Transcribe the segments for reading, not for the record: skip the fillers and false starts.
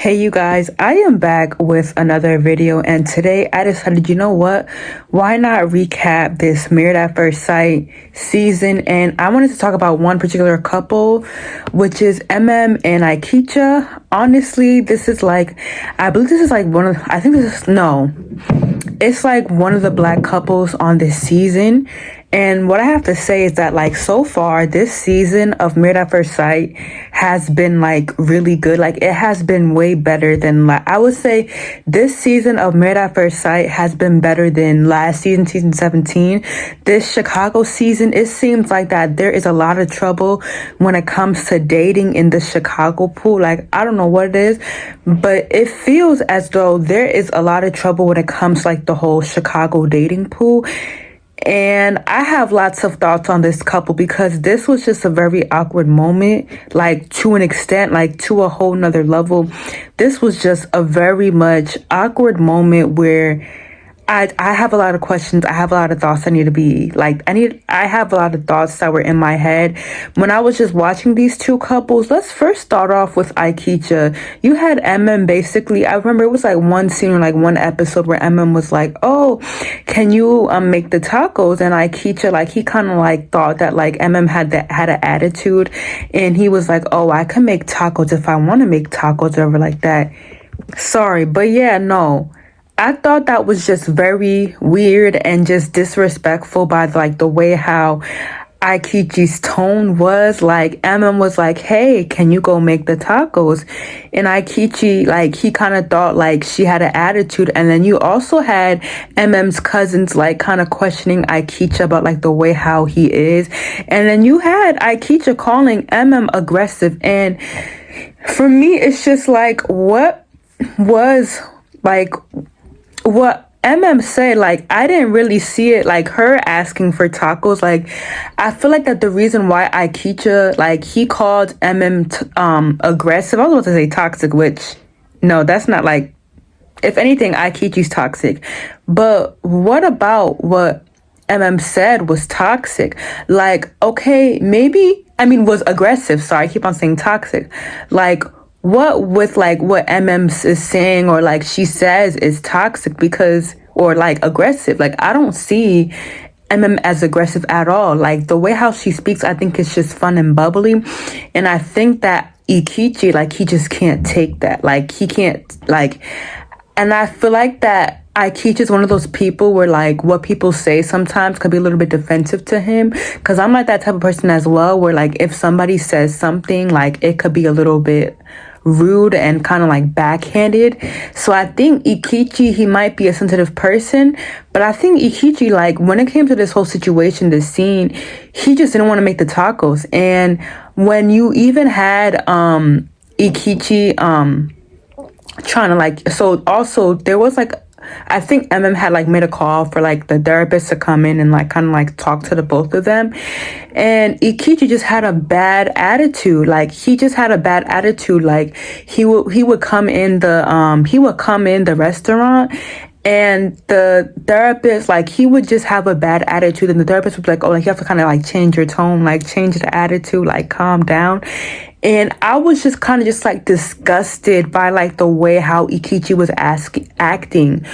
Hey you guys, I am back with another video, and today I decided, you know what, why not recap this Married at First Sight season? And I wanted to talk about one particular couple, which is Emem and Aikicha. Honestly, I believe this is like it's like one of the black couples on this season. And what I have to say is that, like, so far this season of Married at First Sight has been like really good. Like, it has been way better than I would say this season of Married at First Sight has been better than last season, season 17. This Chicago season, it seems like that there is a lot of trouble when it comes to dating in the Chicago pool. Like, I don't know what it is, but it feels as though there is a lot of trouble when it comes to, like, the whole Chicago dating pool. And I have lots of thoughts on this couple because this was just a very awkward moment, like, to an extent, like to a whole nother level. This was just a very much awkward moment where I have a lot of questions. I have a lot of thoughts I have a lot of thoughts that were in my head when I was just watching these two couples. Let's first start off with Aikicha. You had Emem basically, I remember it was like one scene or like one episode where Emem was like, oh, can you make the tacos? And Aikicha, like, he kind of like thought that like Emem had an attitude, and he was like, oh, I can make tacos if I want to make tacos, or like that. Sorry, but yeah, no. I thought that was just very weird and just disrespectful by like the way how Aikichi's tone was. Like, Emem was like, hey, can you go make the tacos? And Aikichi, like, he kind of thought like she had an attitude. And then you also had Emem's cousins like kind of questioning Aikichi about like the way how he is. And then you had Aikichi calling Emem aggressive. And for me, it's just like, what Emem said, like, I didn't really see it like her asking for tacos. Like, I feel like that the reason why Aikicha, like, he called Emem aggressive, I was about to say toxic, which, no, that's not, like, if anything, Aikichi's toxic. But what about what Emem said was toxic? Like, okay, was aggressive. Sorry, I keep on saying toxic. Like, what with like what Emem is saying or like she says is toxic or like aggressive. Like, I don't see Emem as aggressive at all. Like, the way how she speaks, I think it's just fun and bubbly. And I think that Ikichi, like, he just can't take that. Like, he can't, like, and I feel like that Aikichi is one of those people where, like, what people say sometimes could be a little bit defensive to him. Because I'm like that type of person as well, where, like, if somebody says something, like, it could be a little bit rude and kind of like backhanded. So I think Ikichi, he might be a sensitive person, but I think Ikichi, like, when it came to this whole situation, this scene, he just didn't want to make the tacos. And when you even had Ikichi trying to, like, so also there was like, I think Emem had like made a call for like the therapist to come in and like kind of like talk to the both of them, and Ikichi just had a bad attitude. Like, he just had a bad attitude. Like, he would come in the restaurant, and the therapist, like, he would just have a bad attitude, and the therapist would be like, oh, like, you have to kind of like change your tone, like change the attitude, like calm down. And I was just kind of just like disgusted by like the way how Ikichi was acting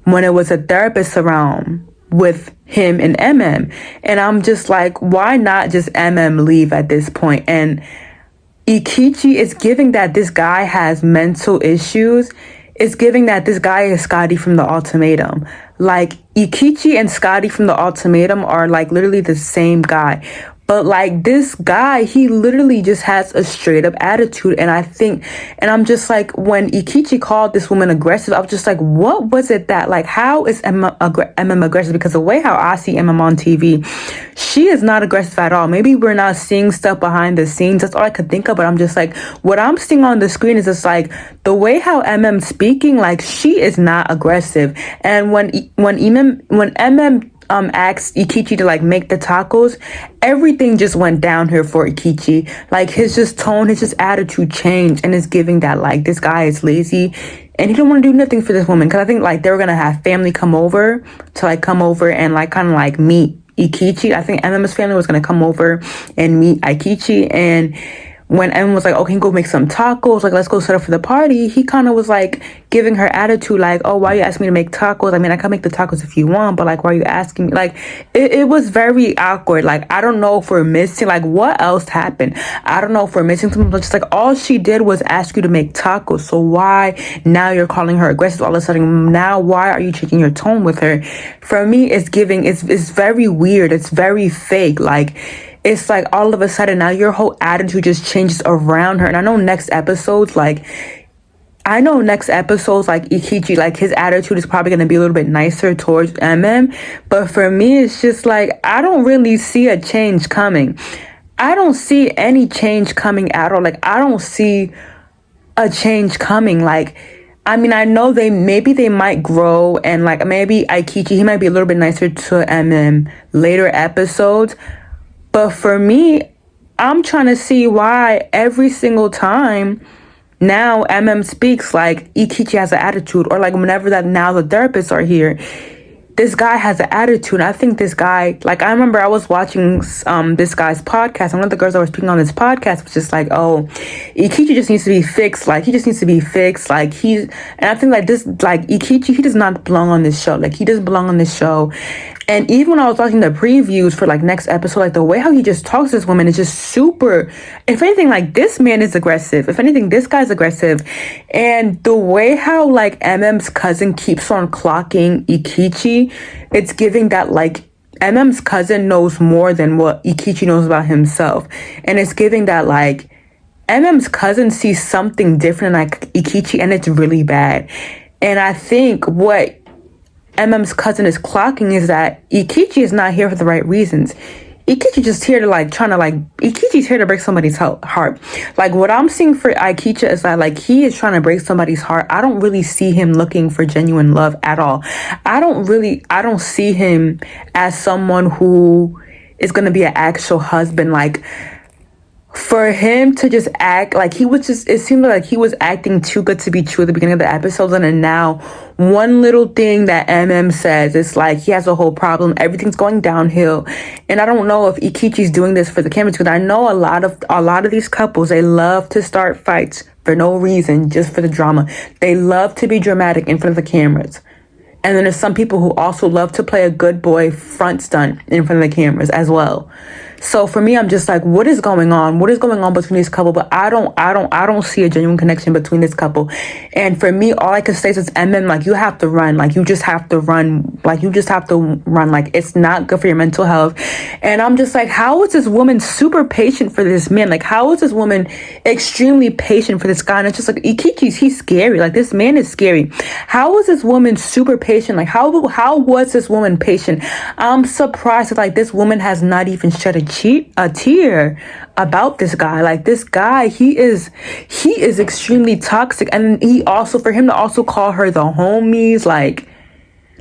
when it was a therapist around with him and Emem. And I'm just like, why not just Emem leave at this point? And Ikichi is giving that this guy has mental issues. It's giving that this guy is Scotty from The Ultimatum. Like, Ikichi and Scotty from The Ultimatum are like literally the same guy. But like, this guy, he literally just has a straight up attitude. And I'm just like, when Ikichi called this woman aggressive, I was just like, what was it that, like, how is Emem aggressive? Because the way how I see Emem on TV, she is not aggressive at all. Maybe we're not seeing stuff behind the scenes. That's all I could think of. But I'm just like, what I'm seeing on the screen is just like the way how Emem's speaking, like, she is not aggressive. And when Emem asked Ikichi to like make the tacos, everything just went down here for Ikichi. Like, his just tone, his just attitude changed, and it's giving that like this guy is lazy and he don't want to do nothing for this woman. Because I think like they were gonna have family come over and like kind of like meet Ikichi. I think Emem's family was gonna come over and meet Ikichi, and when Emma was like, okay, go make some tacos, like, let's go set up for the party, he kind of was like giving her attitude, like, oh, why are you asking me to make tacos? I mean, I can make the tacos if you want, but like, why are you asking me? Like, it was very awkward. Like, I don't know if we're missing, like, what else happened? I don't know if we're missing something, but just like, all she did was ask you to make tacos. So why now you're calling her aggressive all of a sudden? Now, why are you changing your tone with her? For me, it's very weird. It's very fake. Like, it's like all of a sudden now your whole attitude just changes around her. And I know next episodes, like Ikichi, like his attitude is probably going to be a little bit nicer towards Emem. But for me, it's just like, I don't really see a change coming. I don't see any change coming at all. Like, I don't see a change coming. Like, I mean, I know they might grow, and like maybe Aikichi, he might be a little bit nicer to Emem later episodes. But for me, I'm trying to see why every single time now Emem speaks, like Ikichi has an attitude, or like whenever that now the therapists are here, this guy has an attitude. I think this guy, like, I remember I was watching this guy's podcast, and one of the girls that were speaking on this podcast was just like, oh, Ikichi just needs to be fixed. Like, he just needs to be fixed. Like, and I think like this, like Ikichi, he does not belong on this show. Like, he doesn't belong on this show. And even when I was watching the previews for like next episode, like the way how he just talks to this woman is just super, if anything, like this man is aggressive. If anything, this guy's aggressive. And the way how like Emem's cousin keeps on clocking Ikichi, it's giving that like Emem's cousin knows more than what Ikichi knows about himself. And it's giving that like Emem's cousin sees something different like Ikichi, and it's really bad. And I think what Emem's cousin is clocking is that Ikichi is not here for the right reasons. Ikichi just here to like Ikichi's here to break somebody's heart. Like, what I'm seeing for Ikichi is that like he is trying to break somebody's heart. I don't really see him looking for genuine love at all. I don't see him as someone who is going to be an actual husband. Like, for him to just act like it seemed like he was acting too good to be true at the beginning of the episodes, and then now one little thing that Emem says, it's like he has a whole problem. Everything's going downhill. And I don't know if Ikichi's doing this for the cameras, because I know a lot of these couples, they love to start fights for no reason, just for the drama. They love to be dramatic in front of the cameras. And then there's some people who also love to play a good boy front stunt in front of the cameras as well. So for me, I'm just like, what is going on? What is going on between this couple? But I don't see a genuine connection between this couple. And for me, all I can say is Emem, like, you have to run. Like, you just have to run. Like, you just have to run. Like, it's not good for your mental health. And I'm just like, how is this woman super patient for this man? Like, how is this woman extremely patient for this guy? And it's just like, he's scary. Like, this man is scary. How is this woman super patient? Like, how was this woman patient? I'm surprised that, like, this woman has not even shed a tear about this guy. Like, this guy, he is extremely toxic. And he also, for him to also call her the homies, like,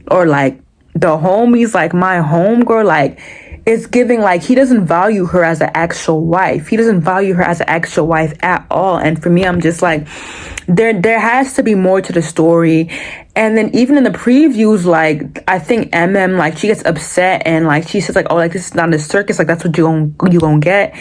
or like the homies, like my homegirl, like, it's giving like he doesn't value her as an actual wife. He doesn't value her as an actual wife at all. And for me, I'm just like, there has to be more to the story. And then even in the previews, like, I think Emem, like, she gets upset and like she says like, oh, like, this is not a circus, like, that's what you gonna get.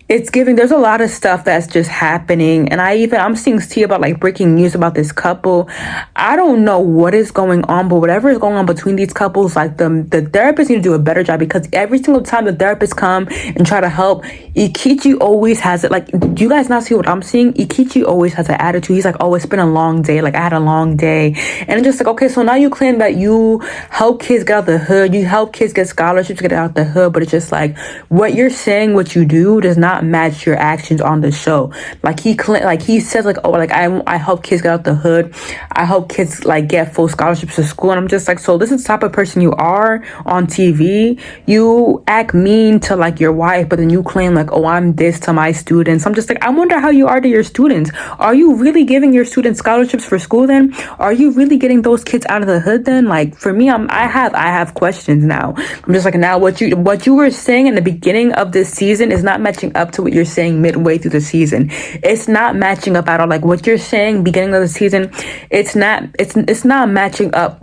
It's giving, there's a lot of stuff that's just happening. And I'm seeing tea about like breaking news about this couple. I don't know what is going on, but whatever is going on between these couples, like the therapists need to do a better job, because every single time the therapists come and try to help, Ikichi always has it. Like, do you guys not see what I'm seeing? Ikichi always has an attitude. He's like, oh, it's been a long day. Like, I had a long day. And it's just like, okay, so now you claim that you help kids get out the hood. You help kids get scholarships to get out the hood. But it's just like, what you're saying, what you do does not match your actions on the show. Like, he says like, oh, like, I help kids get out the hood. I help kids like get full scholarships to school. And I'm just like, so this is the type of person you are on TV. You act mean to like your wife, but then you claim like, oh, I'm this to my students. I'm just like, I wonder how you are to your students. Are you really giving your students scholarships for school then? Are you really getting those kids out of the hood then? Like, for me, I have questions now. I'm just like, now what you were saying in the beginning of this season is not matching up to what you're saying midway through the season. It's not matching up at all. Like, what you're saying beginning of the season, it's not matching up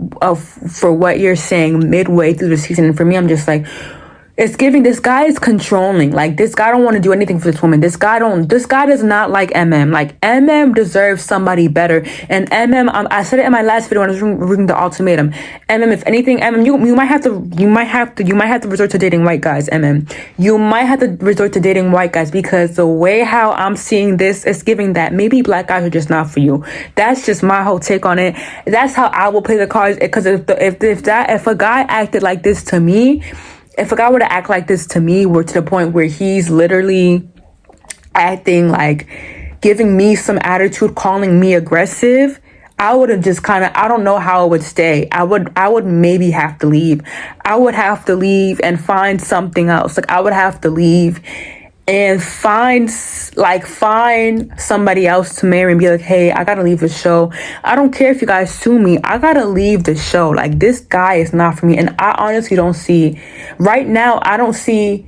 for what you're saying midway through the season. And for me, I'm just like, It's giving, this guy is controlling. Like, this guy don't want to do anything for this woman. This guy does not like MM. Like, MM deserves somebody better. And MM, I said it in my last video when I was reading the ultimatum. MM, if anything, MM, you might have to resort to dating white guys, MM. You might have to resort to dating white guys, because the way how I'm seeing this, it's giving that maybe black guys are just not for you. That's just my whole take on it. That's how I will play the cards. Because if a guy acted like this to me, if a guy were to act like this to me, were to the point where he's literally acting like, giving me some attitude, calling me aggressive, I would have just kind of, I don't know how I would stay. I would maybe have to leave. I would have to leave and find something else. Like, I would have to leave and find somebody else to marry and be like, hey, I gotta leave the show. I don't care if you guys sue me. I gotta leave the show. Like, this guy is not for me. And I honestly don't see, right now, I don't see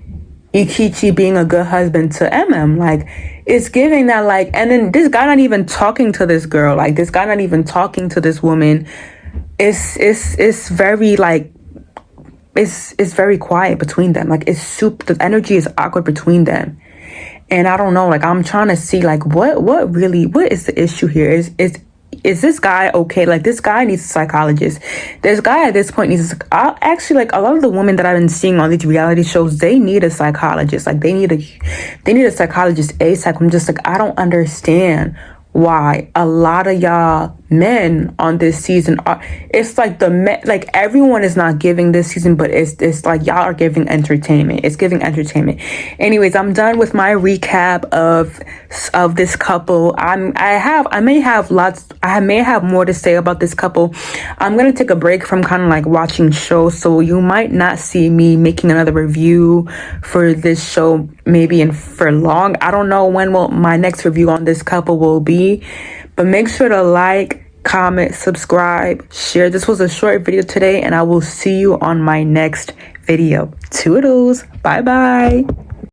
Ikichi being a good husband to MM. Like, it's giving that, like, and then this guy not even talking to this girl. Like, this guy not even talking to this woman. It's very, like, it's very quiet between them. Like, the energy is awkward between them. And I don't know, like, I'm trying to see, like, what is the issue here? Is this guy okay? Like, this guy needs a psychologist. This guy at this point needs actually, like, a lot of the women that I've been seeing on these reality shows, they need a psychologist. Like, they need a psychologist ASAP. I'm just like, I don't understand why a lot of y'all men on this season are, it's like the men, like, everyone is not giving this season, but it's like y'all are giving entertainment. It's giving entertainment. Anyways, I'm done with my recap of this couple. I may have more to say about this couple. I'm gonna take a break from kind of like watching shows, so you might not see me making another review for this show maybe for long. I don't know when my next review on this couple will be, but make sure to like, comment, subscribe, share. This was a short video today, and I will see you on my next video. Toodles. Bye bye.